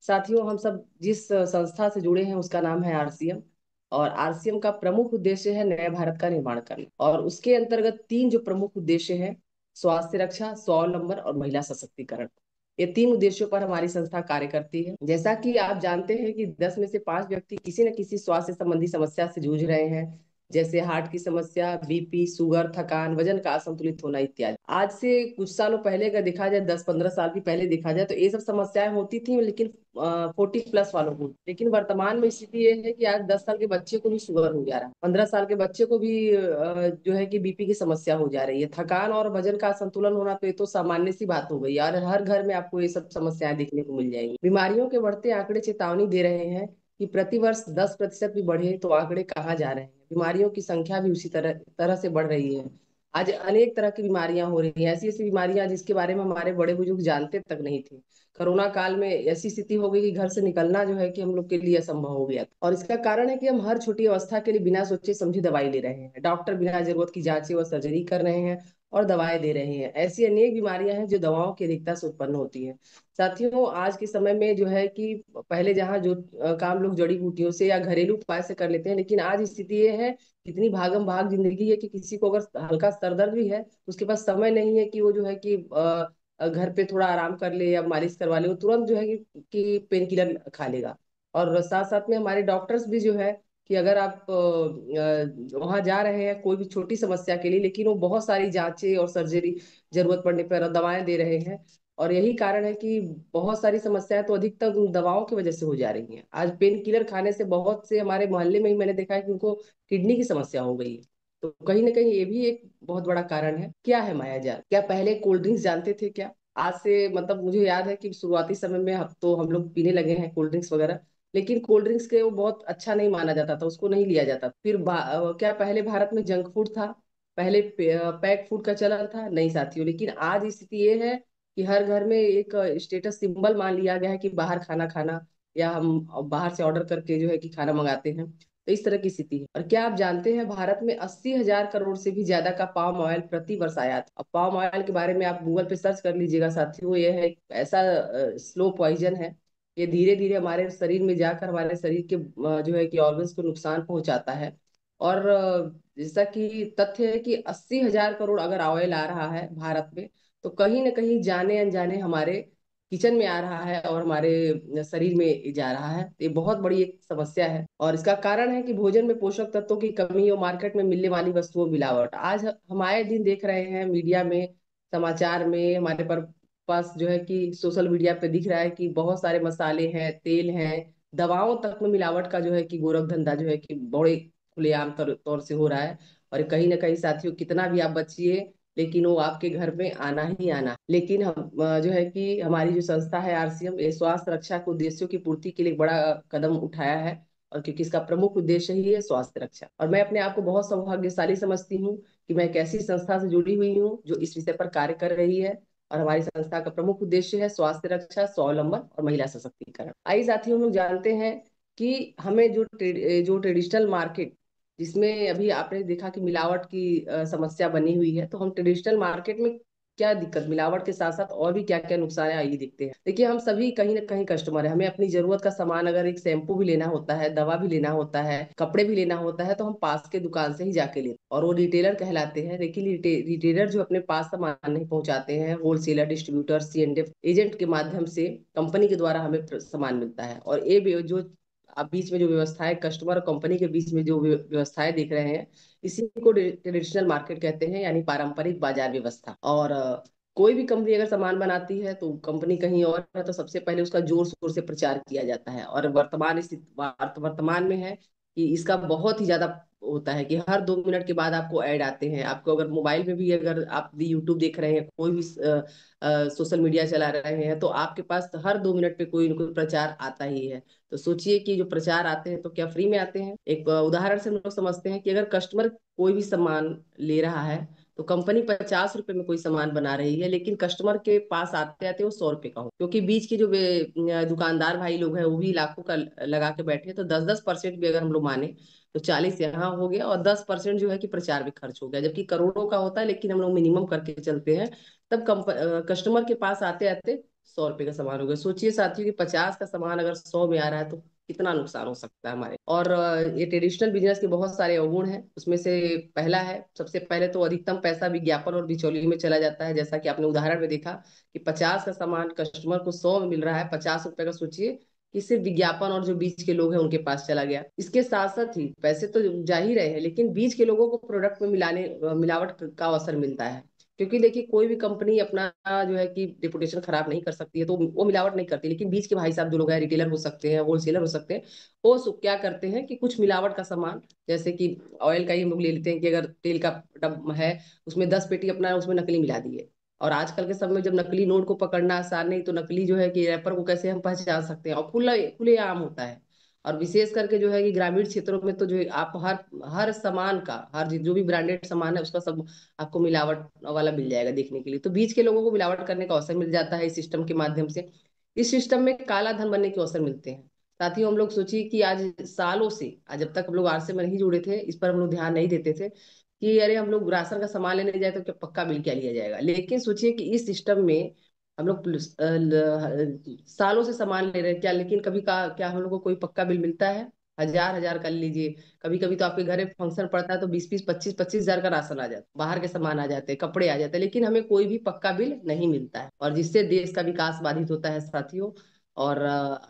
साथियों, हम सब जिस संस्था से जुड़े हैं उसका नाम है आरसीएम। और आरसीएम का प्रमुख उद्देश्य है नए भारत का निर्माण करना, और उसके अंतर्गत तीन जो प्रमुख उद्देश्य हैं: स्वास्थ्य रक्षा, स्वावलंबन और महिला सशक्तिकरण। ये तीन उद्देश्यों पर हमारी संस्था कार्य करती है। जैसा कि आप जानते हैं कि 10 में से 5 व्यक्ति किसी न किसी स्वास्थ्य संबंधी समस्या से जूझ रहे हैं, जैसे हार्ट की समस्या, बीपी, शुगर, थकान, वजन का असंतुलित होना इत्यादि। आज से कुछ सालों पहले अगर देखा जाए, 10-15 साल की पहले देखा जाए, तो ये सब समस्याएं होती थी, लेकिन 40+ वालों को। लेकिन वर्तमान में स्थिति ये है कि आज 10 साल के बच्चे को भी शुगर हो जा रहा है, 15 साल के बच्चे को भी जो है कि बीपी की समस्या हो जा रही है। थकान और वजन का असंतुलन होना तो ये तो सामान्य सी बात हो गई है, और हर घर में आपको ये सब समस्याएं देखने को मिल जाएंगी। बीमारियों के बढ़ते आंकड़े चेतावनी दे रहे हैं कि प्रतिवर्ष 10% भी बढ़े तो आंकड़े कहाँ जा रहे हैं। बीमारियों की संख्या भी उसी तरह तरह से बढ़ रही है। आज अनेक तरह की बीमारियां हो रही हैं, ऐसी ऐसी बीमारियां जिसके बारे में हमारे बड़े बुजुर्ग जानते तक नहीं थे। कोरोना काल में ऐसी स्थिति हो गई कि घर से निकलना जो है कि हम लोग के लिए असंभव हो गया, और इसका कारण है कि हम हर छोटी अवस्था के लिए बिना सोचे समझे दवाई ले रहे हैं। डॉक्टर बिना जरूरत की जांचें व सर्जरी कर रहे हैं और दवाएं दे रहे हैं। ऐसी अनेक बीमारियां हैं जो दवाओं की अधिकता से उत्पन्न होती हैं। साथियों, आज के समय में जो है कि पहले जहाँ जो काम लोग जड़ी बूटियों से या घरेलू उपाय से कर लेते हैं, लेकिन आज स्थिति ये है, इतनी भागम भाग जिंदगी है कि किसी को अगर हल्का सर दर्द भी है तो उसके पास समय नहीं है कि वो जो है कि घर पे थोड़ा आराम कर ले या मालिश करवा ले। वो तुरंत जो है कि पेन किलर खा लेगा। और साथ साथ में हमारे डॉक्टर्स भी जो है कि अगर आप वहां जा रहे हैं कोई भी छोटी समस्या के लिए, लेकिन वो बहुत सारी जांचें और सर्जरी जरूरत पड़ने पर दवाएं दे रहे हैं। और यही कारण है कि बहुत सारी समस्याएं तो अधिकतर उन दवाओं की वजह से हो जा रही हैं। आज पेन किलर खाने से बहुत से हमारे मोहल्ले में ही मैंने देखा है कि उनको किडनी की समस्या हो गई है। तो कहीं ना कहीं ये भी एक बहुत बड़ा कारण है। क्या है मायाजाल? क्या पहले कोल्ड ड्रिंक्स जानते थे क्या? आज से मतलब मुझे याद है कि शुरुआती समय में हम लोग पीने लगे हैं कोल्ड ड्रिंक्स वगैरह, लेकिन कोल्ड ड्रिंक्स के वो बहुत अच्छा नहीं माना जाता था, उसको नहीं लिया जाता। फिर क्या पहले भारत में जंक फूड था? पहले पैक फूड का चलन था? नहीं साथियों। लेकिन आज स्थिति ये है कि हर घर में एक स्टेटस सिंबल मान लिया गया है कि बाहर खाना खाना, या हम बाहर से ऑर्डर करके जो है कि खाना मंगाते हैं। तो इस तरह की स्थिति है। और क्या आप जानते हैं, भारत में 80,000 करोड़ से भी ज्यादा का पाम ऑयल प्रति वर्ष आयात। अब पाम ऑयल के बारे में आप गूगल पे सर्च कर लीजिएगा साथियों। ये है एक ऐसा स्लो पॉइजन है। ये धीरे धीरे हमारे शरीर में जाकर हमारे शरीर के जो है कि ऑर्गन्स को नुकसान पहुंचाता है। और जैसा कि तथ्य है कि 80,000 करोड़ अगर ऑयल आ रहा है भारत में, तो कहीं ना कहीं जाने अनजाने हमारे किचन में आ रहा है और हमारे शरीर में जा रहा है। ये बहुत बड़ी एक समस्या है, और इसका कारण है कि भोजन में पोषक तत्वों की कमी और मार्केट में मिलने वाली वस्तुओं मिलावट। आज हम आए दिन देख रहे हैं मीडिया में, समाचार में, हमारे पास जो है कि सोशल मीडिया पे दिख रहा है कि बहुत सारे मसाले हैं, तेल हैं, दवाओं तक में मिलावट का जो है कि गोरख धंधा जो है कि बड़े खुलेआम तौर से हो रहा है। और कहीं ना कहीं साथियों, कितना भी आप बचिए, लेकिन वो आपके घर में आना ही आना। लेकिन हम जो है कि हमारी जो संस्था है आरसीएम, ये स्वास्थ्य रक्षा के उद्देश्यों की पूर्ति के लिए एक बड़ा कदम उठाया है। और क्योंकि इसका प्रमुख उद्देश्य ही है स्वास्थ्य रक्षा, और मैं अपने आप को बहुत सौभाग्यशाली समझती हूँ कि मैं एक ऐसी संस्था से जुड़ी हुई हूँ जो इस विषय पर कार्य कर रही है। और हमारी संस्था का प्रमुख उद्देश्य है स्वास्थ्य रक्षा, स्वावलंबन और महिला सशक्तिकरण। आइए साथियों, हम लोग जानते हैं कि हमें जो ट्रेडिशनल मार्केट, जिसमें अभी आपने देखा कि मिलावट की समस्या बनी हुई है, तो हम ट्रेडिशनल मार्केट में क्या दिक्कत, मिलावट के साथ साथ और भी क्या क्या नुकसान है, आइए देखते हैं। देखिए, हम सभी कहीं ना कहीं कस्टमर है। हमें अपनी जरूरत का सामान, अगर एक शैम्पू भी लेना होता है, दवा भी लेना होता है, कपड़े भी लेना होता है, तो हम पास के दुकान से ही जाके लेते हैं, और वो रिटेलर कहलाते हैं। लेकिन रिटेलर जो अपने पास सामान नहीं पहुंचाते हैं, होलसेलर, डिस्ट्रीब्यूटर, सीएनडीएफ एजेंट के माध्यम से कंपनी के द्वारा हमें सामान मिलता है। और ये जो आप बीच में जो व्यवस्थाएं, कस्टमर और कंपनी के बीच में जो व्यवस्थाएं देख रहे हैं, इसी को ट्रेडिशनल मार्केट कहते हैं, यानी पारंपरिक बाजार व्यवस्था। और कोई भी कंपनी अगर सामान बनाती है तो कंपनी कहीं और है, तो सबसे पहले उसका जोर शोर से प्रचार किया जाता है। और वर्तमान में है कि इसका बहुत ही ज्यादा होता है कि हर 2 मिनट के बाद आपको ऐड आते हैं। आपको अगर मोबाइल में भी, अगर आप भी यूट्यूब देख रहे हैं, कोई भी सोशल मीडिया चला रहे हैं, तो आपके पास हर 2 मिनट पे कोई ना कोई प्रचार आता ही है। तो सोचिए कि जो प्रचार आते हैं तो क्या फ्री में आते हैं? एक उदाहरण से हम लोग समझते हैं कि अगर कस्टमर कोई भी सामान ले रहा है, तो कंपनी 50 रुपए में कोई सामान बना रही है, लेकिन कस्टमर के पास आते आते वो 100 रुपए का हो, क्योंकि बीच के जो दुकानदार भाई लोग हैं वो भी लाखों का लगा के बैठे हैं। तो 10-10% भी अगर हम लोग माने, तो 40 यहाँ हो गया, और 10% जो है कि प्रचार में खर्च हो गया, जबकि करोड़ों का होता है, लेकिन हम लोग मिनिमम करके चलते हैं। तब कस्टमर के पास आते आते 100 रुपए का सामान हो गया। सोचिए साथियों कि 50 का सामान अगर 100 में आ रहा है तो कितना नुकसान हो सकता है हमारे। और ये ट्रेडिशनल बिजनेस के बहुत सारे अवगुण हैं। उसमें से पहला है, सबसे पहले तो अधिकतम पैसा विज्ञापन और बिचौली में चला जाता है। जैसा कि आपने उदाहरण में देखा कि 50 का सामान कस्टमर को 100 में मिल रहा है, 50 रुपए का। सोचिए कि सिर्फ विज्ञापन और जो बीच के लोग हैं उनके पास चला गया। इसके साथ साथ ही पैसे तो जा ही रहे हैं, लेकिन बीच के लोगों को प्रोडक्ट में मिलावट का अवसर मिलता है। क्योंकि देखिए कोई भी कंपनी अपना जो है कि रेपुटेशन खराब नहीं कर सकती है, तो वो मिलावट नहीं करती। लेकिन बीच के भाई साहब जो लोग हैं, रिटेलर हो सकते हैं, होलसेलर हो सकते हैं, वो क्या करते हैं कि कुछ मिलावट का सामान, जैसे कि ऑयल का ही हम लोग ले लेते हैं कि अगर तेल का डब है, उसमें 10 पेटी अपना उसमें नकली मिला दिए। और आजकल के समय में जब नकली नोट को पकड़ना आसान नहीं, तो नकली जो है कि रैपर को कैसे हम पहचान सकते हैं, और खुले खुले आम होता है। और विशेष करके जो है कि ग्रामीण क्षेत्रों में तो जो है आप हर हर सामान का, हर जो भी ब्रांडेड सामान है उसका सब आपको मिलावट वाला मिल जाएगा देखने के लिए। तो बीच के लोगों को मिलावट करने का अवसर मिल जाता है इस सिस्टम के माध्यम से। इस सिस्टम में काला धन बनने के अवसर मिलते हैं। साथियों हम लोग सोचिए कि आज सालों से, आज जब तक हम लोग आरसे में नहीं जुड़े थे, इस पर हम लोग ध्यान नहीं देते थे कि अरे हम लोग राशन का सामान लेने जाए तो क्या पक्का बिल क्या लिया जाएगा। लेकिन सोचिए कि इस सिस्टम में हम लोग सालों से सामान ले रहे हैं क्या, लेकिन कभी का क्या हम लोग को कोई पक्का बिल मिलता है? हजार हजार कर लीजिए। कभी कभी तो आपके घर में फंक्शन पड़ता है तो 20 20 25 25 हजार का राशन आ जाता है, बाहर के सामान आ जाते हैं, कपड़े आ जाते हैं, लेकिन हमें कोई भी पक्का बिल नहीं मिलता है। और जिससे देश का विकास बाधित होता है साथियों। और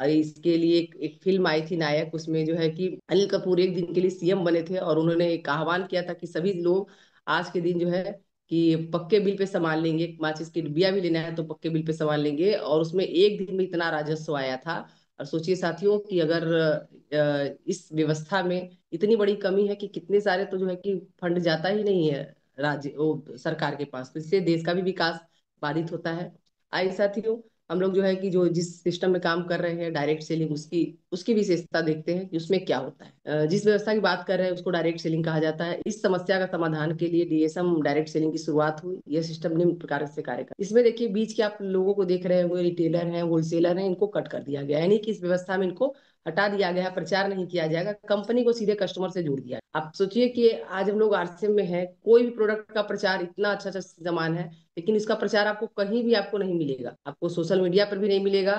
इसके लिए एक फिल्म आई थी नायक, उसमें जो है कि अनिल कपूर एक दिन के लिए सीएम बने थे, और उन्होंने एक आह्वान किया था कि सभी लोग आज के दिन जो है कि पक्के बिल पे सामान लेंगे, माचिस की डिब्बिया भी लेना है तो पक्के बिल पे सामान लेंगे। और उसमें एक दिन में इतना राजस्व आया था। और सोचिए साथियों कि अगर इस व्यवस्था में इतनी बड़ी कमी है कि कितने सारे तो जो है कि फंड जाता ही नहीं है राज्य वो सरकार के पास, तो इससे देश का भी विकास बाधित होता है। आई साथियों, हम लोग जो है कि जो जिस सिस्टम में काम कर रहे हैं डायरेक्ट सेलिंग, उसकी उसकी विशेषता देखते हैं कि उसमें क्या होता है। जिस व्यवस्था की बात कर रहे हैं उसको डायरेक्ट सेलिंग कहा जाता है। इस समस्या का समाधान के लिए डीएसएम डायरेक्ट सेलिंग की शुरुआत हुई। यह सिस्टम निम्न प्रकार से कार्य कर, इसमें देखिए बीच के आप लोगों को देख रहे होंगे, रिटेलर हैं, होलसेलर हैं, इनको कट कर दिया गया है। यानी कि इस व्यवस्था में इनको हटा दिया गया है, प्रचार नहीं किया जाएगा, कंपनी को सीधे कस्टमर से जोड़ दिया। आप सोचिए कि आज हम लोग आरसीएम में है, कोई भी प्रोडक्ट का प्रचार, इतना अच्छा अच्छा सामान है, लेकिन इसका प्रचार आपको कहीं भी आपको नहीं मिलेगा। आपको सोशल मीडिया पर भी नहीं मिलेगा,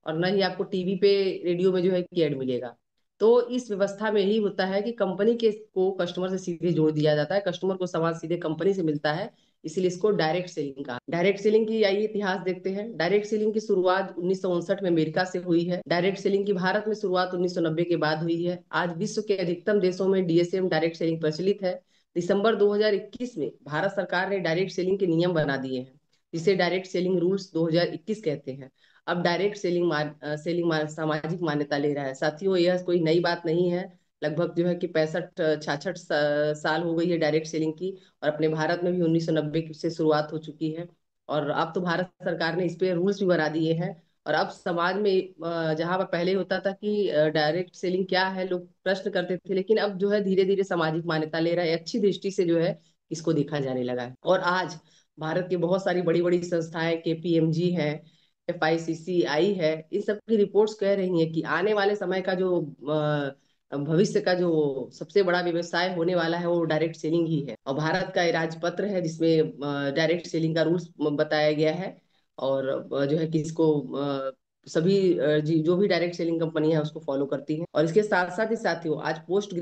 और न ही आपको टीवी पे, रेडियो में जो है कि ऐड मिलेगा। तो इस व्यवस्था में यही होता है कि कंपनी के को कस्टमर से सीधे जोड़ दिया जाता है, कस्टमर को सामान सीधे कंपनी से मिलता है। इसलिए इसको डायरेक्ट सेलिंग का, डायरेक्ट सेलिंग की आइए इतिहास देखते हैं। डायरेक्ट सेलिंग की शुरुआत 1959 में अमेरिका से हुई है। डायरेक्ट सेलिंग की भारत में शुरुआत 1990 के बाद हुई है। आज विश्व के अधिकतम देशों में डीएसएम डायरेक्ट सेलिंग प्रचलित है। दिसंबर 2021 में भारत सरकार ने डायरेक्ट सेलिंग के नियम बना दिए हैं, जिसे डायरेक्ट सेलिंग रूल्स 2021 कहते हैं। अब डायरेक्ट सेलिंग सामाजिक मान्यता ले रहा है। साथियों यह कोई नई बात नहीं है। लगभग जो है कि 65 66 साल हो गई है डायरेक्ट सेलिंग की। और अपने भारत में भी 1990 से शुरुआत हो चुकी है। और अब तो भारत सरकार ने इस पे रूल्स भी बना दिए हैं। और अब समाज में जहां पर पहले होता था कि डायरेक्ट सेलिंग क्या है, लोग प्रश्न करते थे, लेकिन अब जो है धीरे धीरे सामाजिक मान्यता ले रहा है, अच्छी दृष्टि से जो है इसको देखा जाने लगा है। और आज भारत की बहुत सारी बड़ी बड़ी संस्थाएं, केपीएमजी है, एफआईसीसीआई है, इन सब की रिपोर्ट्स कह रही हैं कि आने वाले समय का जो भविष्य का जो सबसे बड़ा व्यवसाय होने वाला है वो डायरेक्ट सेलिंग ही है। और भारत का ये राजपत्र है जिसमें डायरेक्ट सेलिंग का रूल्स बताया गया है। और जो है कि इसको सभी जो भी डायरेक्ट सेलिंग कंपनी है उसको फॉलो करती हैं। और इसके साथ साथ ही साथियों, आज post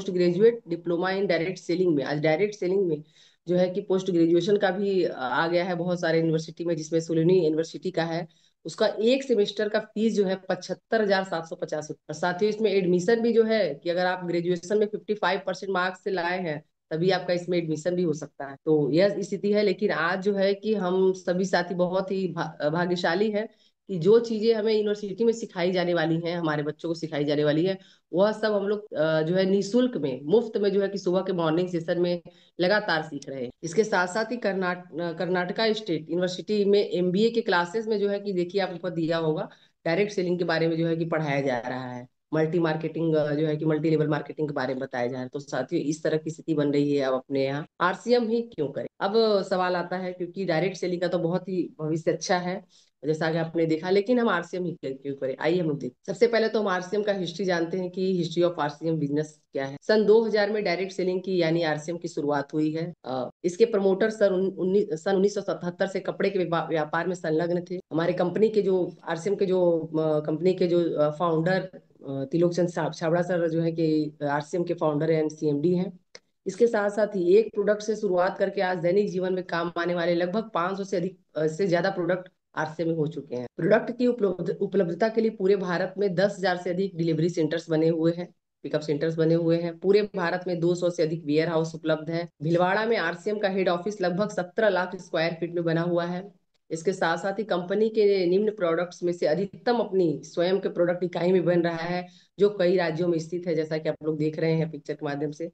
graduate diploma in direct selling में, आज डायरेक्ट सेलिंग में जो है कि पोस्ट ग्रेजुएशन का भी आ गया है बहुत सारे यूनिवर्सिटी में, जिसमें सुलनी यूनिवर्सिटी का है। उसका एक सेमेस्टर का फीस जो है 75,750 रुपये। और साथ ही इसमें एडमिशन भी जो है कि अगर आप ग्रेजुएशन में 55% मार्क्स से लाए हैं, तभी आपका इसमें एडमिशन भी हो सकता है। तो यह स्थिति है। लेकिन आज जो है कि हम सभी साथी बहुत ही भाग्यशाली है कि जो चीजें हमें यूनिवर्सिटी में सिखाई जाने वाली हैं, हमारे बच्चों को सिखाई जाने वाली है, वह सब हम लोग जो है निःशुल्क में, मुफ्त में जो है कि सुबह के मॉर्निंग सेशन में लगातार सीख रहे हैं। इसके साथ साथ ही कर्नाटका स्टेट यूनिवर्सिटी में एमबीए के क्लासेस में जो है कि देखिए आपको दिया होगा, डायरेक्ट सेलिंग के बारे में जो है कि पढ़ाया जा रहा है। मल्टी मार्केटिंग जो है कि मल्टी लेवल मार्केटिंग के बारे में बताया जा रहा है। तो साथियों इस तरह की स्थिति बन रही है अब अपने यहाँ, आरसीएम ही क्यों करें। अब सवाल आता है, क्योंकि डायरेक्ट सेलिंग का तो बहुत ही भविष्य अच्छा है, जैसा कि आपने देखा, लेकिन हम आरसीएम ही क्यों करें, आइए हम लोग देखते। सबसे पहले तो हम आरसीएम का हिस्ट्री जानते हैं कि हिस्ट्री ऑफ आरसीएम बिजनेस क्या है। सन 2000 में डायरेक्ट सेलिंग की यानी आरसीएम की शुरुआत हुई है। इसके प्रमोटर सन 1977 से कपड़े के व्यापार में संलग्न थे। हमारे कंपनी के जो आरसीएम के जो कंपनी के जो फाउंडर त्रिलोक चंद छाबड़ा सर जो है कि आरसीएम के फाउंडर एंड सीएमडी हैं। इसके साथ साथ ही एक प्रोडक्ट से शुरुआत करके आज दैनिक जीवन में काम आने वाले लगभग 500 से अधिक से ज्यादा प्रोडक्ट आरसे में हो चुके हैं। प्रोडक्ट की उपलब्धता के लिए पूरे भारत में 10,000 से अधिक डिलीवरी सेंटर्स बने हुए हैं, पिकअप सेंटर्स बने हुए हैं। पूरे भारत में 200 से अधिक वेयर हाउस उपलब्ध है। भीलवाड़ा में आरसीएम का हेड ऑफिस लगभग 17 लाख स्क्वायर फीट में बना हुआ है। इसके साथ साथ ही कंपनी के निम्न प्रोडक्ट्स में से अधिकतम अपनी स्वयं के प्रोडक्ट इकाई में बन रहा है, जो कई राज्यों में स्थित है, जैसा कि आप लोग देख रहे हैं पिक्चर के माध्यम से।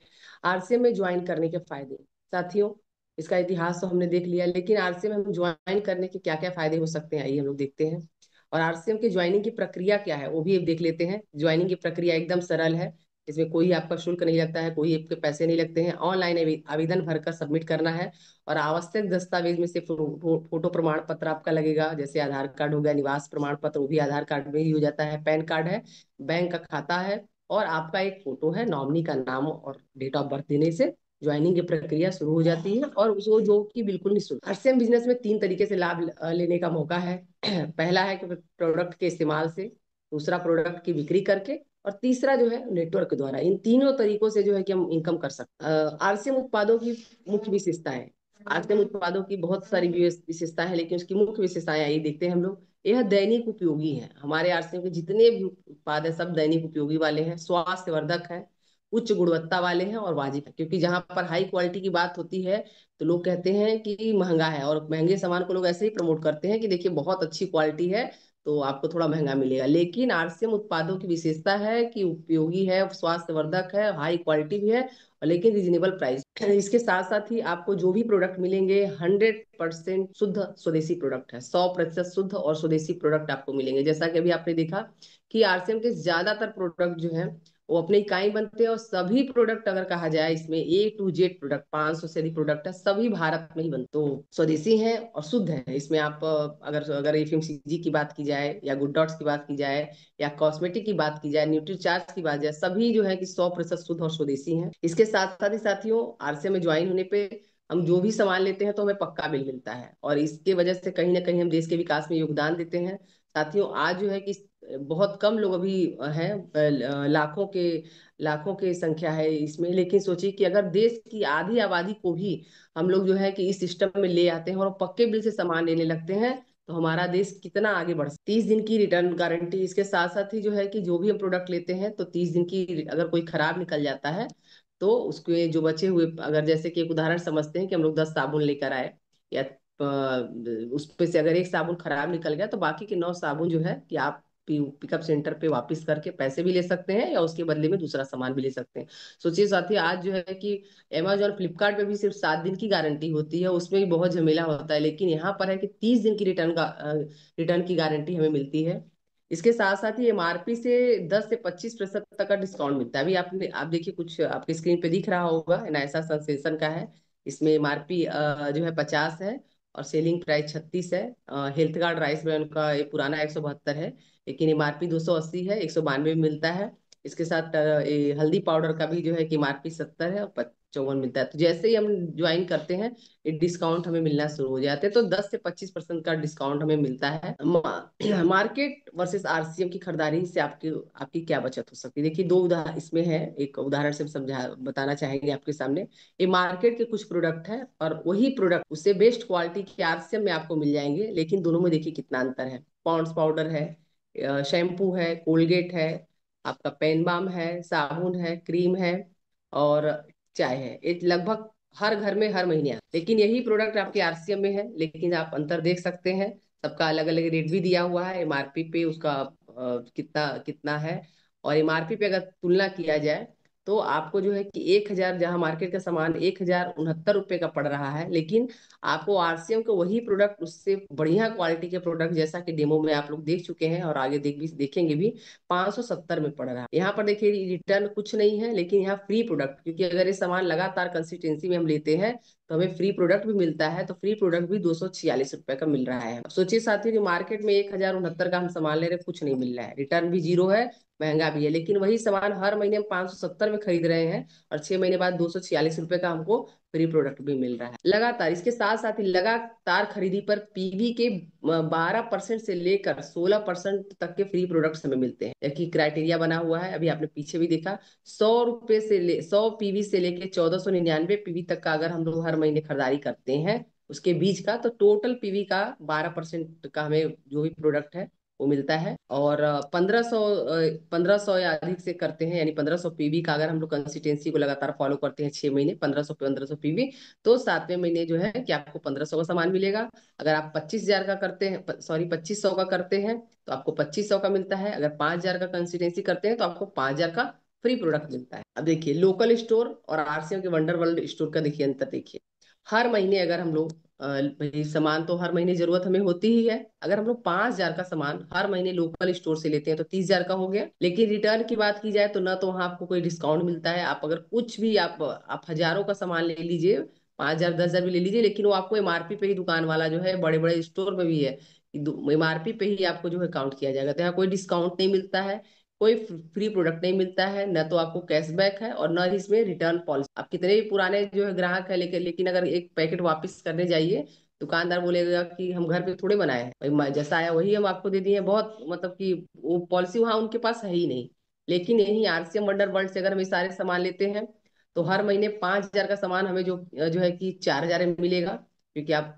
आरसीएम में ज्वाइन करने के फायदे, साथियों इसका इतिहास तो हमने देख लिया, लेकिन आरसीएम में हम ज्वाइन करने के क्या क्या फायदे हो सकते हैं, आइए हम लोग देखते हैं। और आरसीएम की ज्वाइनिंग की प्रक्रिया क्या है वो भी देख लेते हैं। ज्वाइनिंग की प्रक्रिया एकदम सरल है। इसमें कोई आपका शुल्क नहीं लगता है, कोई आपके पैसे नहीं लगते हैं। ऑनलाइन आवेदन भरकर सबमिट करना है। और आवश्यक दस्तावेज में से फोटो प्रमाण पत्र आपका लगेगा, जैसे आधार कार्ड हो गया, निवास प्रमाण पत्र, वो भी आधार कार्ड में ही हो जाता है, पैन कार्ड है, बैंक का खाता है, और आपका एक फोटो है। नॉमिनी का नाम और डेट ऑफ बर्थ देने से ज्वाइनिंग की प्रक्रिया शुरू हो जाती है, और उसको जो कि बिल्कुल निःशुल्क। आरसीएम बिजनेस में तीन तरीके से लाभ लेने का मौका है। पहला है कि प्रोडक्ट के इस्तेमाल से, दूसरा प्रोडक्ट की बिक्री करके, और तीसरा जो है नेटवर्क द्वारा। इन तीनों तरीकों से जो है कि हम इनकम कर सकते हैं। आरसीएम उत्पादों की मुख्य विशेषताएं। आरसीएम उत्पादों की बहुत सारी विशेषताएं हैं, लेकिन उसकी मुख्य विशेषताएं आई देखते हैं हम लोग। यह दैनिक उपयोगी है। हमारे आरसीएम के जितने भी उत्पाद है सब दैनिक उपयोगी वाले हैं, स्वास्थ्यवर्धक है, उच्च गुणवत्ता वाले हैं और वाजिब है। क्योंकि जहां पर हाई क्वालिटी की बात होती है तो लोग कहते हैं कि महंगा है, और महंगे सामान को लोग ऐसे ही प्रमोट करते हैं कि देखिए बहुत अच्छी क्वालिटी है तो आपको थोड़ा महंगा मिलेगा। लेकिन आरसीएम उत्पादों की विशेषता है कि उपयोगी है, स्वास्थ्यवर्धक है, हाई क्वालिटी भी है, और लेकिन रीजनेबल प्राइस। इसके साथ साथ ही आपको जो भी प्रोडक्ट मिलेंगे 100% शुद्ध स्वदेशी प्रोडक्ट है। 100% शुद्ध और स्वदेशी प्रोडक्ट आपको मिलेंगे। जैसा कि अभी आपने देखा कि आरसीएम के ज्यादातर प्रोडक्ट जो है वो अपने इकाई बनते हैं, और सभी प्रोडक्ट अगर कहा जाए इसमें A to Z प्रोडक्ट 500 से अधिक प्रोडक्ट है, सभी भारत में ही बनते, तो स्वदेशी हैं और शुद्ध है। इसमें आप अगर अगर एफएमसीजी की बात की जाए, या गुड डॉट्स की बात की जाए, या कॉस्मेटिक की बात की जाए, न्यूट्रीचार्ज की बात जाए, सभी जो है कि 100% शुद्ध और स्वदेशी हैं। इसके साथ साथ ही साथियों, आरसीएम में ज्वाइन होने पे हम जो भी सामान लेते हैं तो हमें पक्का बिल मिलता है, और इसके वजह से कहीं ना कहीं हम देश के विकास में योगदान देते हैं। साथियों आज जो है कि बहुत कम लोग अभी हैं, लाखों के संख्या है इसमें, लेकिन सोचिए कि अगर देश की आधी आबादी को भी हम लोग जो है कि इस सिस्टम में ले आते हैं और पक्के बिल से सामान लेने लगते हैं, तो हमारा देश कितना आगे बढ़ सकता है। 30 दिन की रिटर्न गारंटी। इसके साथ साथ ही जो है कि जो भी हम प्रोडक्ट लेते हैं तो 30 दिन की, अगर कोई खराब निकल जाता है तो उसके जो बचे हुए, अगर जैसे कि एक उदाहरण समझते हैं कि हम लोग 10 साबुन लेकर आए, या उस पे से अगर एक साबुन खराब निकल गया तो बाकी के 9 साबुन जो है कि आप पिकअप सेंटर पे वापस करके पैसे भी ले सकते हैं, या उसके बदले में दूसरा सामान भी ले सकते हैं। सोचिए साथी, आज जो है कि अमेजोन फ्लिपकार्ट पे भी सिर्फ 7 दिन की गारंटी होती है, उसमें भी बहुत झमेला होता है, लेकिन यहाँ पर है कि 30 दिन की रिटर्न की गारंटी हमें मिलती है। इसके साथ साथ ही एमआरपी से 10 से 25% तक का डिस्काउंट मिलता है। अभी आपने आप देखिए, कुछ आपके स्क्रीन पे दिख रहा होगा, नायसा सेंसेशन का है। इसमें एमआरपी जो है 50 है, और सेलिंग प्राइस 36 है। हेल्थ कार्ड राइस ब्रांड का ये पुराना 172 है, लेकिन एमआरपी 280 है, 192 में मिलता है। इसके साथ ये हल्दी पाउडर का भी जो है कि एमआरपी 70 है और 54 मिलता है। तो जैसे ही हम ज्वाइन करते हैं ये डिस्काउंट हमें मिलना शुरू हो जाते हैं, तो 10 से 25% का डिस्काउंट हमें मिलता है। मार्केट वर्सेस आरसीएम की खरीदारी से आपकी आपकी क्या बचत हो सकती है, देखिए दो उदाहरण इसमें है, एक उदाहरण से हम समझा बताना चाहेंगे आपके सामने। ये मार्केट के कुछ प्रोडक्ट हैं, और वही प्रोडक्ट उससे बेस्ट क्वालिटी के आरसीएम में आपको मिल जाएंगे, लेकिन दोनों में देखिए कितना अंतर है। पॉन्ड्स पाउडर है, शैम्पू है, कोलगेट है, आपका पेन बाम है, साबुन है, क्रीम है, और चाय है। ये लगभग हर घर में हर महीने लेकिन यही प्रोडक्ट आपके आरसीएम में है, लेकिन आप अंतर देख सकते हैं। सबका अलग अलग रेट भी दिया हुआ है, एमआरपी पे उसका कितना कितना है। और एमआरपी पे अगर तुलना किया जाए तो आपको जो है कि 1,000, जहां मार्केट का सामान 1,069 रुपये का पड़ रहा है, लेकिन आपको आरसीएम का वही प्रोडक्ट उससे बढ़िया क्वालिटी के प्रोडक्ट, जैसा कि डेमो में आप लोग देख चुके हैं और आगे देखेंगे भी, 570 में पड़ रहा है। यहाँ पर देखिए रिटर्न कुछ नहीं है, लेकिन यहाँ फ्री प्रोडक्ट, क्योंकि अगर ये सामान लगातार कंसिस्टेंसी में हम लेते हैं तो हमें फ्री प्रोडक्ट भी मिलता है। तो फ्री प्रोडक्ट भी 246 रुपये का मिल रहा है। अब सोचिए साथियों कि मार्केट में 1,069 का हम सामान ले रहे हैं, कुछ नहीं मिल रहा है, रिटर्न भी जीरो है, महंगा भी है, लेकिन वही सामान हर महीने हम 570 में खरीद रहे हैं और 6 महीने बाद 246 रुपये का हमको फ्री प्रोडक्ट भी मिल रहा है लगातार। इसके साथ साथ ही लगातार खरीदी पर पीवी के 12% से लेकर 16% तक के फ्री प्रोडक्ट्स हमें मिलते हैं। एक ही क्राइटेरिया बना हुआ है, अभी आपने पीछे भी देखा, 100 रुपए से 100 पीवी से लेके 1499 पीवी तक का अगर हम लोग हर महीने खरीदारी करते हैं उसके बीच का, तो टोटल पीवी का 12% का हमें जो भी प्रोडक्ट है वो मिलता है। और 1500 या अधिक से करते हैं, यानी 1500 पीवी का अगर हम लोग कंसिस्टेंसी को लगातार फॉलो करते हैं 6 महीने, 1500 तो 7वें महीने जो है कि आपको 1500 का सामान मिलेगा। अगर आप 25,000 का करते हैं, सॉरी 2500 का करते हैं, तो आपको 2500 का मिलता है। अगर 5,000 का कंसिस्टेंसी करते हैं तो आपको 5,000 का फ्री प्रोडक्ट मिलता है। अब देखिए लोकल स्टोर और आरसीएम के वंडर वर्ल्ड स्टोर का देखिए अंतर देखिए। हर महीने अगर हम लोग भाई सामान तो हर महीने जरूरत हमें होती ही है, अगर हम लोग 5,000 का सामान हर महीने लोकल स्टोर से लेते हैं तो 30,000 का हो गया। लेकिन रिटर्न की बात की जाए तो ना तो वहां आपको कोई डिस्काउंट मिलता है। आप अगर कुछ भी आप हजारों का सामान ले लीजिए, 5,000 10,000 भी ले लीजिए, लेकिन वो आपको एमआरपी पे ही दुकान वाला जो है, बड़े बड़े स्टोर में भी है, एमआरपी पे ही आपको जो है काउंट किया जाएगा। तो यहाँ कोई डिस्काउंट नहीं मिलता है, कोई फ्री प्रोडक्ट नहीं मिलता है, न तो आपको कैशबैक है और न ही इसमें रिटर्न पॉलिसी। आप कितने भी पुराने जो है ग्राहक है, लेकिन अगर एक पैकेट वापस करने जाइए, दुकानदार बोलेगा कि हम घर पे थोड़े बनाए हैं भाई, जैसा आया वही हम आपको दे दिए हैं। बहुत मतलब कि वो पॉलिसी वहां उनके पास है ही नहीं। लेकिन यही आरसीएम वंडर वर्ल्ड से अगर हम ये सारे सामान लेते हैं तो हर महीने 5,000 का सामान हमें जो जो है कि 4,000 में मिलेगा, क्योंकि आप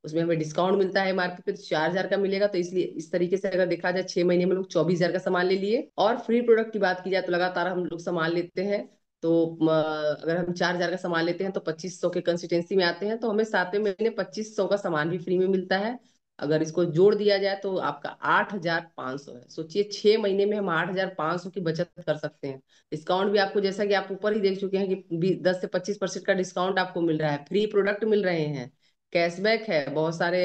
उसमें हमें डिस्काउंट मिलता है मार्केट पे, तो 4,000 का मिलेगा। तो इसलिए इस तरीके से अगर देखा जाए 6 महीने में लोग 24,000 का सामान ले लिए। और फ्री प्रोडक्ट की बात की जाए तो लगातार हम लोग सामान लेते हैं, तो अगर हम 4,000 का सामान लेते हैं तो 2500 के कंसिस्टेंसी में आते हैं, तो हमें 7वें महीने 2500 का सामान भी फ्री में मिलता है। अगर इसको जोड़ दिया जाए तो आपका 8,500 है। सोचिए 6 महीने में हम 8,500 की बचत कर सकते हैं। डिस्काउंट भी आपको, जैसा कि आप ऊपर ही देख चुके हैं कि 10 से 25% का डिस्काउंट आपको मिल रहा है, फ्री प्रोडक्ट मिल रहे हैं, कैशबैक है बहुत सारे,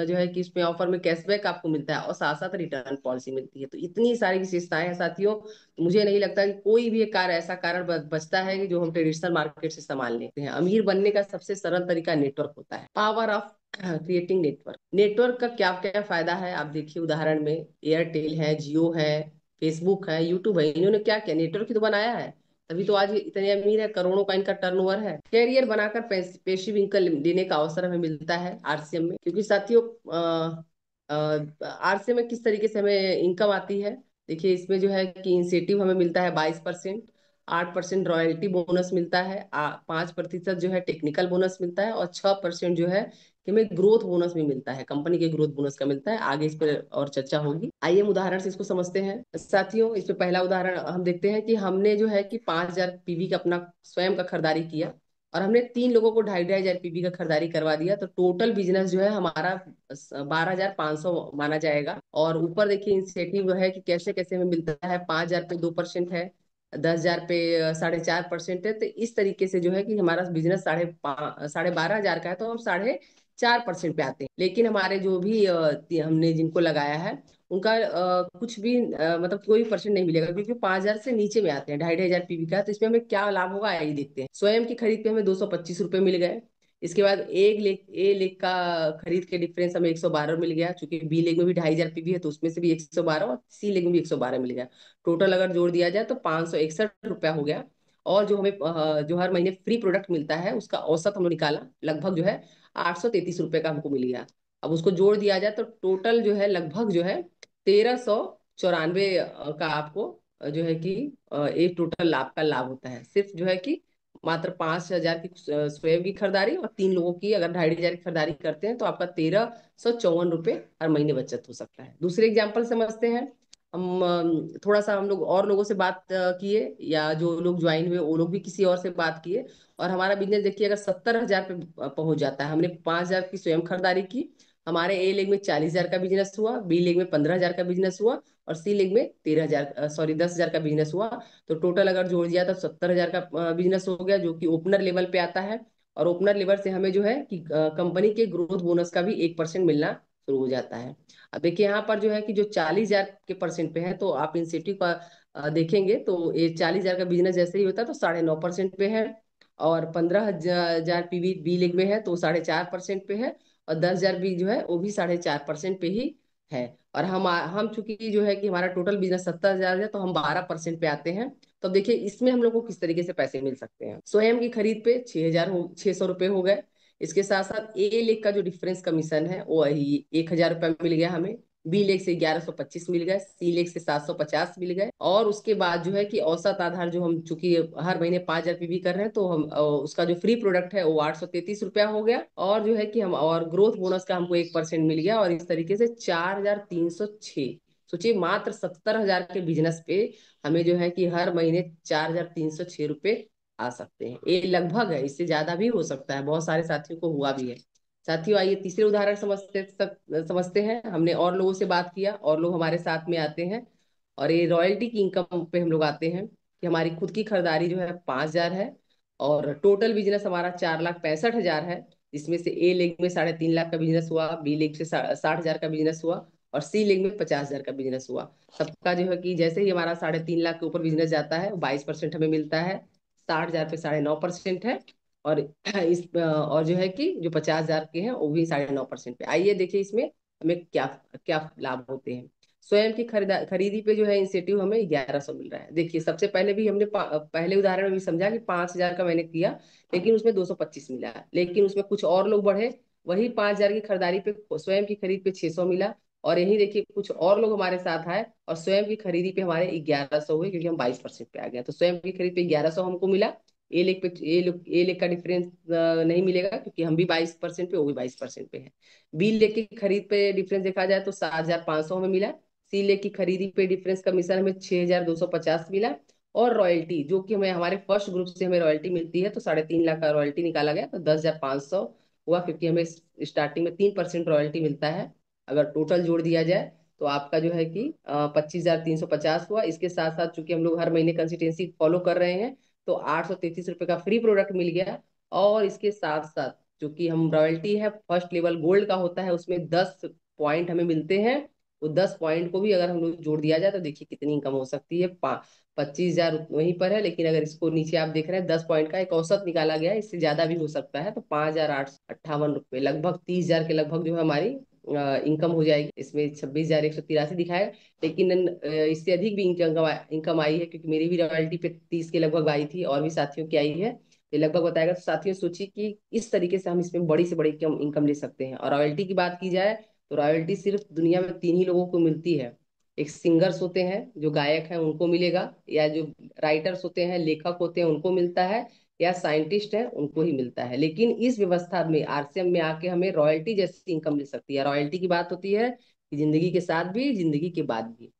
जो है कि इसमें ऑफर में कैशबैक आपको मिलता है और साथ साथ रिटर्न पॉलिसी मिलती है। तो इतनी सारी विशेषताएं हैं साथियों, तो मुझे नहीं लगता कि कोई भी एक कार ऐसा कारण बचता है कि जो हम ट्रेडिशनल मार्केट से सामान लेते हैं। अमीर बनने का सबसे सरल तरीका नेटवर्क होता है, power of creating network. Network का क्या क्या फायदा है आप देखिए, उदाहरण में एयरटेल है, जियो है, फेसबुक है, यूट्यूब है, इन्होंने क्या क्या नेटवर्क ही तो बनाया है, तभी तो आज ये इतने अमीर है, करोड़ों का इनका टर्नओवर है। कैरियर बनाकर पेसिव इनकम लेने का अवसर हमें मिलता है आरसीएम में, क्योंकि साथियों आरसीएम में किस तरीके से हमें इनकम आती है, देखिए इसमें जो है कि इंसेंटिव हमें मिलता है 22%, 8% रॉयल्टी बोनस मिलता है, 5% जो है टेक्निकल बोनस मिलता है, और 6% जो है कि हमें ग्रोथ बोनस भी मिलता है, कंपनी के ग्रोथ बोनस का मिलता है। आगे इस पर और चर्चा होगी, आइए हम उदाहरण से इसको समझते हैं साथियों। इस पे पहला उदाहरण हम देखते हैं कि हमने जो है कि 5,000 पीवी का अपना स्वयं का खरीदारी किया और हमने 3 लोगों को 2,500 पीवी का खरीदारी करवा दिया, तो टोटल बिजनेस जो है हमारा 12,500 माना जाएगा। और ऊपर देखिए इंसेंटिव है कि कैसे कैसे हमें मिलता है, 5,000 पे 2% है, 10,000 पे 4.5% है। तो इस तरीके से जो है कि हमारा बिजनेस 12,500 का है, तो हम 4.5% पे आते हैं। लेकिन हमारे जो भी हमने जिनको लगाया है उनका कुछ भी मतलब कोई परसेंट नहीं मिलेगा, क्योंकि 5,000 से नीचे में आते हैं, 2,500 पीवी का। तो इसमें हमें क्या लाभ होगा आइए देखते हैं। स्वयं की खरीद पे हमें 225 रुपये मिल गए। इसके बाद एक लेख ए लेख का खरीद के डिफरेंस हमें 112 मिल गया, चूंकि बी लेग में भी 2,500 पीवी है तो उसमें से भी 112, और सी लेग में भी 112 मिल गया। टोटल अगर जोड़ दिया जाए तो 561 रुपया हो गया। और जो हमें जो हर महीने फ्री प्रोडक्ट मिलता है उसका औसत हम लोग निकाला, लगभग जो है 833 रुपये का हमको मिल गया। अब उसको जोड़ दिया जाए तो टोटल जो है लगभग जो है 1,394 का आपको जो है कि एक टोटल लाभ का लाभ होता है। सिर्फ जो है कि मात्र 5,000 की स्वयं की खरीदारी और 3 लोगों की अगर 2,500 की खरीदारी करते हैं तो आपका 1,354 रुपये हर महीने बचत हो सकता है। दूसरे एग्जाम्पल समझते हैं हम। थोड़ा सा हम लोग और लोगों से बात किए, या जो लोग ज्वाइन हुए वो लोग भी किसी और से बात किए, और हमारा बिजनेस देखिए अगर 70,000 पे पहुंच जाता है, हमने 5,000 की स्वयं खरीदारी की, हमारे ए लेग में 40,000 का बिजनेस हुआ, बी लेग में 15,000 का बिजनेस हुआ, और सी लेग में 13,000 सॉरी 10,000 का बिजनेस हुआ। तो टोटल अगर जोड़ दिया तो 70,000 का बिजनेस हो गया, जो कि ओपनर लेवल पे आता है। और ओपनर लेवल से हमें जो है कि कंपनी के ग्रोथ बोनस का भी 1% मिलना शुरू हो जाता है। अब देखिए यहाँ पर जो है कि जो 40,000 के परसेंट पे है, तो आप इंसेंटिव का देखेंगे तो ये 40,000 का बिजनेस जैसे ही होता है तो 9.5% पे है। और 15,000 पीवी बी लेग में है तो 4.5% पे है। और 10,000 भी जो है वो भी 4.5% पे ही है। और हम चूंकि जो है कि हमारा टोटल बिजनेस 70,000 है, तो हम 12% पे आते हैं। तो अब देखिए इसमें हम लोग को किस तरीके से पैसे मिल सकते हैं। स्वयं की खरीद पे 6,600 रुपये हो गए। इसके साथ साथ ए लेग का जो डिफरेंस कमीशन है वो 1,000 रुपये मिल गया हमें। बी लेग से 1125 मिल गए, सी लेग से 750 मिल गए। और उसके बाद जो है कि औसत आधार जो हम चूंकि हर महीने 5,000 पीवी कर रहे हैं, तो हम उसका जो फ्री प्रोडक्ट है वो 833 रुपया हो गया। और जो है कि हम और ग्रोथ बोनस का हमको 1% मिल गया, और इस तरीके से 4,306। सोचिए मात्र 70,000 के बिजनेस पे हमें जो है कि हर महीने 4,306 रुपये आ सकते हैं। ये लगभग है, इससे ज्यादा भी हो सकता है, बहुत सारे साथियों को हुआ भी है। साथियों आइए तीसरे उदाहरण समझते हैं। हमने और लोगों से बात किया, और लोग हमारे साथ में आते हैं। और ये रॉयल्टी की इनकम पे हम लोग आते हैं कि हमारी खुद की खरीदारी जो है 5,000 है। और टोटल बिजनेस हमारा 4,65,000 है। जिसमें से ए लेग में 3.5 लाख का बिजनेस हुआ, बी लेग से 60,000 का बिजनेस हुआ, और सी लेग में 50,000 का बिजनेस हुआ। सबका जो है कि जैसे ही हमारा 3.5 लाख के ऊपर बिजनेस जाता है 22% हमें मिलता है। 60,000 पे 9.5% है। और और जो है कि जो 50,000 के हैं वो भी 9.5% पे। आइए देखिए इसमें हमें क्या क्या लाभ होते हैं। स्वयं की खरीदी पे जो है इंसेंटिव हमें 1,100 मिल रहा है। देखिए सबसे पहले भी हमने पहले उदाहरण में भी समझा कि 5,000 का मैंने किया, लेकिन उसमें 225 मिला। लेकिन उसमें कुछ और लोग बढ़े, वही 5,000 की खरीदारी पे स्वयं की खरीद पे 600 मिला। और यही देखिए कुछ और लोग हमारे साथ आए और स्वयं की खरीदी पे हमारे 1,100 हुए, क्योंकि हम 22% पे आ गए। तो स्वयं की खरीद पे 1,100 हमको मिला। ए लेख का डिफरेंस नहीं मिलेगा, क्योंकि हम भी 22% पे, वो भी 22% पे है। बी लेख की खरीद पे डिफरेंस देखा जाए तो 7,500 हमें मिला। सी लेख की खरीदी पे डिफरेंस कमीशन हमें 6,250 मिला। और रॉयल्टी जो कि हमें हमारे फर्स्ट ग्रुप से हमें रॉयल्टी मिलती है, तो 3.5 लाख का रॉयल्टी निकाला गया, तो 10,500 हुआ, क्योंकि हमें स्टार्टिंग में 3% रॉयल्टी मिलता है। अगर टोटल जोड़ दिया जाए तो आपका जो है कि 25,350 हुआ। इसके साथ साथ चूंकि हम लोग हर महीने कंसिस्टेंसी फॉलो कर रहे हैं, तो 833 रुपये का फ्री प्रोडक्ट मिल गया। और इसके साथ साथ जो कि हम रॉयल्टी है फर्स्ट लेवल गोल्ड का होता है, उसमें 10 पॉइंट हमें मिलते हैं। वो 10 पॉइंट को भी अगर हम लोग जोड़ दिया जाए तो देखिए कितनी इनकम हो सकती है। 25,000 वहीं पर है, लेकिन अगर इसको नीचे आप देख रहे हैं 10 पॉइंट का एक औसत निकाला गया है, इससे ज्यादा भी हो सकता है। तो 5,858 रुपये, लगभग 30,000 के लगभग जो है हमारी इनकम हो जाएगी। इसमें 26,183 दिखाए, लेकिन इससे अधिक भी इनकम आई है, क्योंकि मेरी भी रॉयल्टी पे 30 के लगभग आई थी, और भी साथियों की आई है। ये लगभग बताएगा। तो साथियों सोचिए कि इस तरीके से हम इसमें बड़ी से बड़ी इनकम ले सकते हैं। और रॉयल्टी की बात की जाए तो रॉयल्टी सिर्फ दुनिया में 3 ही लोगों को मिलती है। एक सिंगर्स होते हैं जो गायक हैं उनको मिलेगा, या जो राइटर्स होते हैं लेखक होते हैं उनको मिलता है, या साइंटिस्ट है उनको ही मिलता है। लेकिन इस व्यवस्था में आरसीएम में आके हमें रॉयल्टी जैसी इनकम मिल सकती है। रॉयल्टी की बात होती है कि जिंदगी के साथ भी, जिंदगी के बाद भी।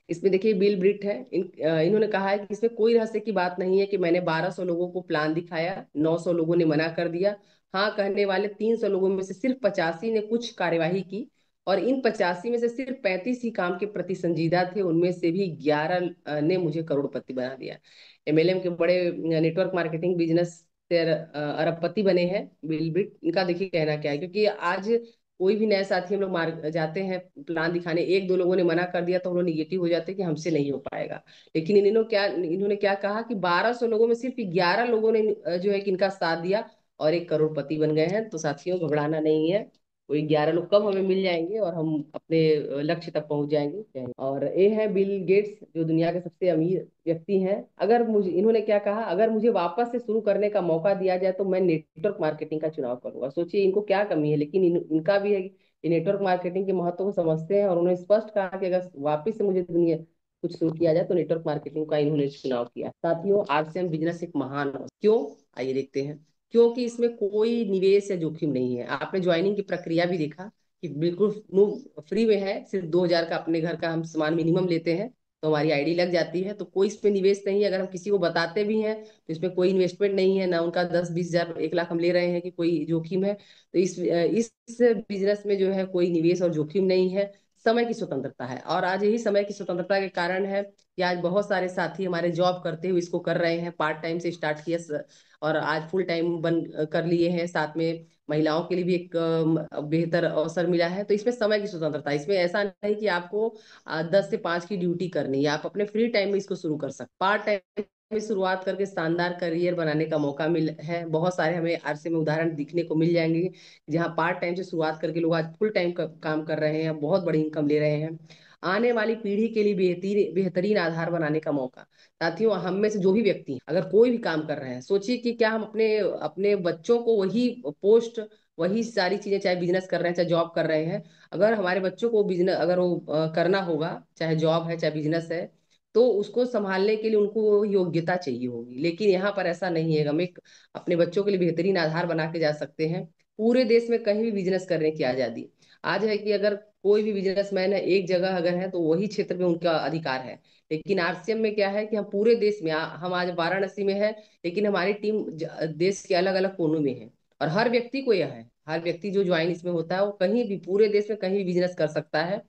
इसमें देखिए बिल ब्रिट है, इन्होंने कहा है कि इसमें कोई रहस्य की बात नहीं है कि मैंने 1,200 लोगों को प्लान दिखाया, 900 लोगों ने मना कर दिया। हाँ कहने वाले 300 लोगों में से सिर्फ 85 ने कुछ कार्यवाही की। और इन 85 में से सिर्फ 35 ही काम के प्रति संजीदा थे, उनमें से भी 11 ने मुझे करोड़पति बना दिया। एमएलएम के बड़े नेटवर्क मार्केटिंग बिजनेस से अरबपति बने हैं बिल ब्रिट। इनका देखिए कहना क्या है, क्योंकि आज कोई भी नए साथी हम लोग मार जाते हैं प्लान दिखाने, एक दो लोगों ने मना कर दिया तो हम लोग निगेटिव हो जाते हैं कि हमसे नहीं हो पाएगा। लेकिन इन्होंने क्या कहा कि 1,200 लोगों में सिर्फ 11 लोगों ने जो है कि इनका साथ दिया, और एक करोड़पति बन गए हैं। तो साथियों घबराना नहीं है, वही 11 लोग कब हमें मिल जाएंगे और हम अपने लक्ष्य तक पहुंच जाएंगे। और ये है बिल गेट्स, जो दुनिया के सबसे अमीर व्यक्ति हैं। अगर मुझे इन्होंने क्या कहा, अगर मुझे वापस से शुरू करने का मौका दिया जाए तो मैं नेटवर्क मार्केटिंग का चुनाव करूंगा। सोचिए इनको क्या कमी है, लेकिन इनका भी है कि ये नेटवर्क मार्केटिंग के महत्व को समझते हैं, और उन्होंने स्पष्ट कहा कि अगर वापस से मुझे दुनिया कुछ शुरू किया जाए तो नेटवर्क मार्केटिंग का इन्होंने चुनाव किया। साथियों आरसीएम बिजनेस एक महान क्यों, आइए देखते हैं। क्योंकि इसमें कोई निवेश या जोखिम नहीं है। आपने ज्वाइनिंग की प्रक्रिया भी देखा कि बिल्कुल फ्री में है। सिर्फ 2,000 का अपने घर का हम सामान मिनिमम लेते हैं, तो हमारी आईडी लग जाती है। तो कोई इसमें निवेश नहीं है। अगर हम किसी को बताते भी हैं तो इसमें कोई इन्वेस्टमेंट नहीं है ना, उनका 10-20,000 1 लाख हम ले रहे हैं कि कोई जोखिम है। तो इस बिजनेस में जो है कोई निवेश और जोखिम नहीं है। समय की स्वतंत्रता है। और आज यही समय की स्वतंत्रता के कारण है कि आज बहुत सारे साथी हमारे जॉब करते हुए इसको कर रहे हैं, पार्ट टाइम से स्टार्ट किया और आज फुल टाइम बन कर लिए हैं। साथ में महिलाओं के लिए भी एक बेहतर अवसर मिला है। तो इसमें समय की स्वतंत्रता है। इसमें ऐसा नहीं कि आपको 10 से 5 की ड्यूटी करनी है, आप अपने फ्री टाइम में इसको शुरू कर सकते। पार्ट टाइम में शुरुआत करके शानदार करियर बनाने का मौका मिल है। बहुत सारे हमें आरसे में उदाहरण दिखने को मिल जाएंगे जहां पार्ट टाइम से शुरुआत करके लोग आज फुल टाइम काम कर रहे हैं, बहुत बड़ी इनकम ले रहे हैं। आने वाली पीढ़ी के लिए बेहतरीन बेहतरीन आधार बनाने का मौका। साथियों, हम में से जो भी व्यक्ति हैं, अगर कोई भी काम कर रहे हैं, सोचिए कि क्या हम अपने अपने बच्चों को वही पोस्ट, वही सारी चीजें, चाहे बिजनेस कर रहे हैं चाहे जॉब कर रहे हैं, अगर हमारे बच्चों को बिजनेस अगर वो करना होगा, चाहे जॉब है चाहे बिजनेस है, तो उसको संभालने के लिए उनको योग्यता चाहिए होगी। लेकिन यहाँ पर ऐसा नहीं है। हम एक अपने बच्चों के लिए बेहतरीन आधार बना के जा सकते हैं। पूरे देश में कहीं भी बिजनेस करने की आजादी आज है कि अगर कोई भी बिजनेसमैन है एक जगह अगर है तो वही क्षेत्र में उनका अधिकार है। लेकिन आरसीएम में क्या है कि हम पूरे देश में हम आज वाराणसी में है, लेकिन हमारी टीम देश के अलग अलग कोनों में है। और हर व्यक्ति को यह है, हर व्यक्ति जो ज्वाइन इसमें होता है वो कहीं भी पूरे देश में कहीं भी बिजनेस कर सकता है।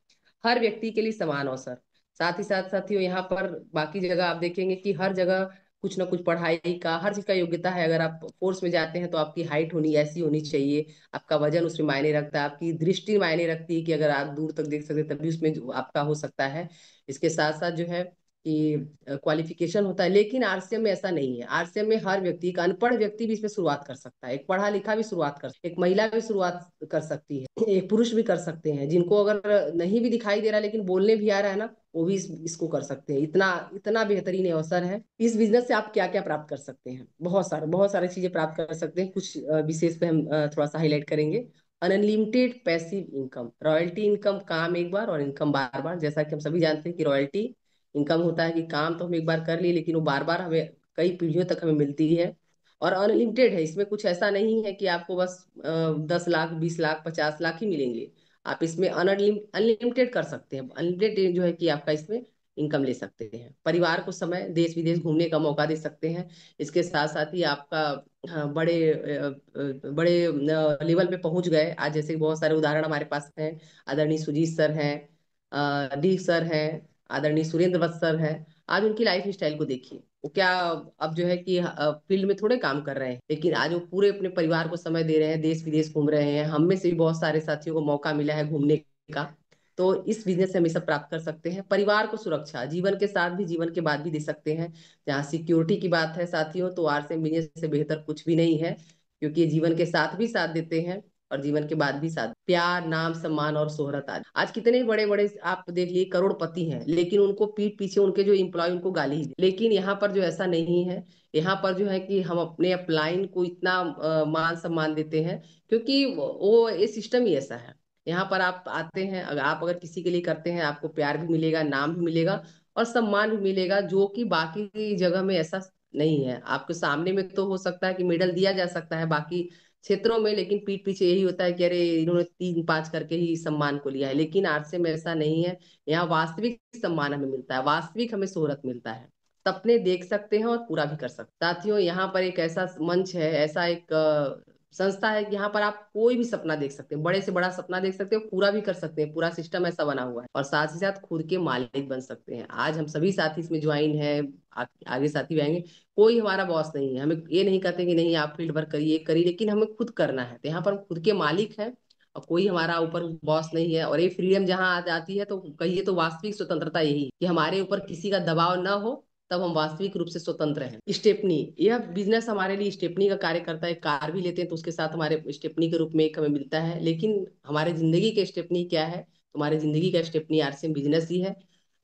हर व्यक्ति के लिए समान अवसर। साथ ही साथ साथियों, यहाँ पर बाकी जगह आप देखेंगे कि हर जगह कुछ ना कुछ पढ़ाई का, हर चीज का योग्यता है। अगर आप फोर्स में जाते हैं तो आपकी हाइट होनी ऐसी होनी चाहिए, आपका वजन उसमें मायने रखता है, आपकी दृष्टि मायने रखती है कि अगर आप दूर तक देख सकते तभी उसमें आपका हो सकता है। इसके साथ साथ जो है कि क्वालिफिकेशन होता है। लेकिन आरसीएम में ऐसा नहीं है। आरसीएम में हर व्यक्ति, एक अनपढ़ व्यक्ति भी इसमें शुरुआत कर सकता है, एक पढ़ा लिखा भी शुरुआत कर, एक महिला भी शुरुआत कर सकती है, एक पुरुष भी कर सकते हैं। जिनको अगर नहीं भी दिखाई दे रहा लेकिन बोलने भी आ रहा है ना, वो भी इसको कर सकते हैं। इतना इतना बेहतरीन अवसर है। इस बिजनेस से आप क्या क्या प्राप्त कर सकते हैं? बहुत सारी चीजें प्राप्त कर सकते हैं। कुछ विशेष पे हम थोड़ा सा हाईलाइट करेंगे। Unlimited passive income, royalty income, काम एक बार और इनकम बार बार। जैसा कि हम सभी जानते हैं कि रॉयल्टी इनकम होता है कि काम तो हम एक बार कर लिए लेकिन वो बार बार हमें कई पीढ़ियों तक हमें मिलती है। और अनलिमिटेड है, इसमें कुछ ऐसा नहीं है कि आपको बस 10 लाख 20 लाख 50 लाख ही मिलेंगे। आप इसमें अनलिमिटेड कर सकते हैं। अनलिमिटेड जो है कि आपका इसमें इनकम ले सकते हैं। परिवार को समय, देश विदेश घूमने का मौका दे सकते हैं। इसके साथ साथ ही आपका बड़े लेवल पे पहुंच गए आज, जैसे बहुत सारे उदाहरण हमारे पास हैं। आदरणीय सुजीत सर हैं, डी सर हैं, आदरणीय सुरेंद्र वत्स सर हैं। आज उनकी लाइफ स्टाइल को देखिए, वो क्या अब जो है कि फील्ड में थोड़े काम कर रहे हैं, लेकिन आज वो पूरे अपने परिवार को समय दे रहे हैं, देश विदेश घूम रहे हैं। हम में से भी बहुत सारे साथियों को मौका मिला है घूमने का। तो इस बिजनेस से हम ये सब प्राप्त कर सकते हैं। परिवार को सुरक्षा जीवन के साथ भी, जीवन के बाद भी दे सकते हैं। जहाँ सिक्योरिटी की बात है साथियों, तो आरसीएम बिजनेस से बेहतर कुछ भी नहीं है, क्योंकि ये जीवन के साथ भी साथ देते हैं और जीवन के बाद भी साथ। प्यार, नाम, सम्मान और शोहरत। आज कितने बड़े बड़े आप देख लिए करोड़पति हैं, लेकिन उनको पीठ पीछे उनके जो एम्प्लॉय उनको गाली ही दे। लेकिन यहाँ पर जो ऐसा नहीं है। यहाँ पर जो है कि हम अपने अपलाइन को इतना मान सम्मान देते हैं, क्योंकि वो ये सिस्टम ही ऐसा है। यहाँ पर आप आते हैं, अगर आप अगर किसी के लिए करते हैं, आपको प्यार भी मिलेगा, नाम भी मिलेगा और सम्मान भी मिलेगा, जो कि बाकी जगह में ऐसा नहीं है। आपके सामने में तो हो सकता है कि मेडल दिया जा सकता है बाकी क्षेत्रों में, लेकिन पीठ पीछे यही होता है कि अरे इन्होंने 3 5 करके ही सम्मान को लिया है। लेकिन आरसे में ऐसा नहीं है। यहाँ वास्तविक सम्मान हमें मिलता है, वास्तविक हमें शोहरत मिलता है। सपने देख सकते हैं और पूरा भी कर सकते हैं। साथियों, यहाँ पर एक ऐसा मंच है, ऐसा एक संस्था है कि यहाँ पर आप कोई भी सपना देख सकते हैं, बड़े से बड़ा सपना देख सकते हैं, पूरा भी कर सकते हैं। पूरा सिस्टम ऐसा बना हुआ है और साथ ही साथ खुद के मालिक बन सकते हैं। आज हम सभी साथी इसमें ज्वाइन है, आगे साथी भी आएंगे। कोई हमारा बॉस नहीं है, हमें ये नहीं कहते कि नहीं आप फील्ड वर्क करिए करिए, लेकिन हमें खुद करना है। तो यहाँ पर हम खुद के मालिक हैं और कोई हमारा ऊपर बॉस नहीं है। और ये फ्रीडम जहाँ आ जाती है तो कहिए तो वास्तविक स्वतंत्रता यही है कि हमारे ऊपर किसी का दबाव ना हो, तब हम वास्तविक रूप से स्वतंत्र हैं। स्टेपनी, यह बिजनेस हमारे लिए स्टेपनी का कार्य करता है। कार भी लेते हैं तो उसके साथ हमारे स्टेपनी के रूप में एक हमें मिलता है। लेकिन हमारे जिंदगी के स्टेपनी क्या है? तुम्हारी जिंदगी का स्टेपनी आरसीएम बिजनेस ही है।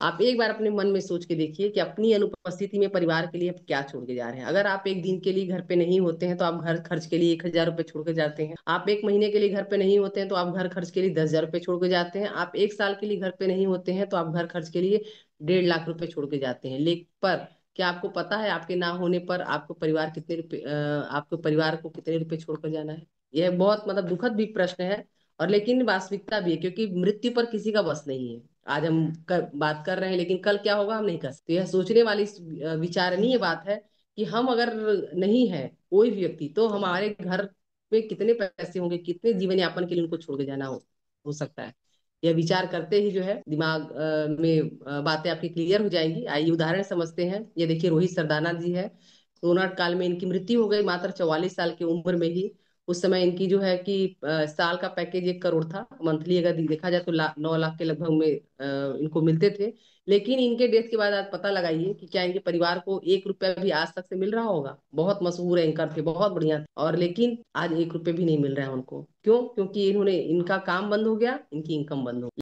आप एक बार अपने मन में सोच के देखिए कि अपनी अनुपस्थिति में परिवार के लिए आप क्या छोड़ के जा रहे हैं। अगर आप एक दिन के लिए घर पे नहीं होते हैं तो आप घर खर्च के लिए 1,000 रुपये छोड़ के जाते हैं। आप एक महीने के लिए घर पे नहीं होते हैं तो आप घर खर्च के लिए 10,000 रुपये छोड़ के जाते हैं। आप एक साल के लिए घर पे नहीं होते हैं तो आप घर खर्च के लिए 1.5 लाख रुपए छोड़ के जाते हैं। लेकिन पर क्या आपको पता है आपके ना होने पर आपको परिवार कितने रुपए आपको परिवार को कितने रुपए छोड़कर जाना है? यह बहुत मतलब दुखद भी प्रश्न है, और लेकिन वास्तविकता भी है, क्योंकि मृत्यु पर किसी का बस नहीं है। आज हम बात कर रहे हैं लेकिन कल क्या होगा हम नहीं कर सकते। यह सोचने वाली विचारणीय बात है कि हम अगर नहीं है कोई भी व्यक्ति, तो हमारे घर में कितने पैसे होंगे, कितने जीवन यापन के लिए उनको छोड़ के जाना हो सकता है। यह विचार करते ही जो है दिमाग में बातें आपकी क्लियर हो जाएंगी। आइए उदाहरण समझते हैं। ये देखिए रोहित सरदाना जी है। कोरोना काल में इनकी मृत्यु हो गई मात्र 44 साल की उम्र में ही। उस समय इनकी जो है कि साल का पैकेज 1 करोड़ था, मंथली अगर देखा जाए तो 9 लाख के लगभग में इनको मिलते थे। लेकिन इनके डेथ के बाद आज पता लगाइए कि क्या इनके परिवार को 1 रुपया भी आज तक से मिल रहा होगा। बहुत मशहूर एंकर थे, बहुत बढ़िया थे, और लेकिन आज 1 रुपये भी नहीं मिल रहा है उनको। क्यों? क्योंकि इन्होंने, इनका काम बंद हो गया, इनकी इनकम बंद हो गई।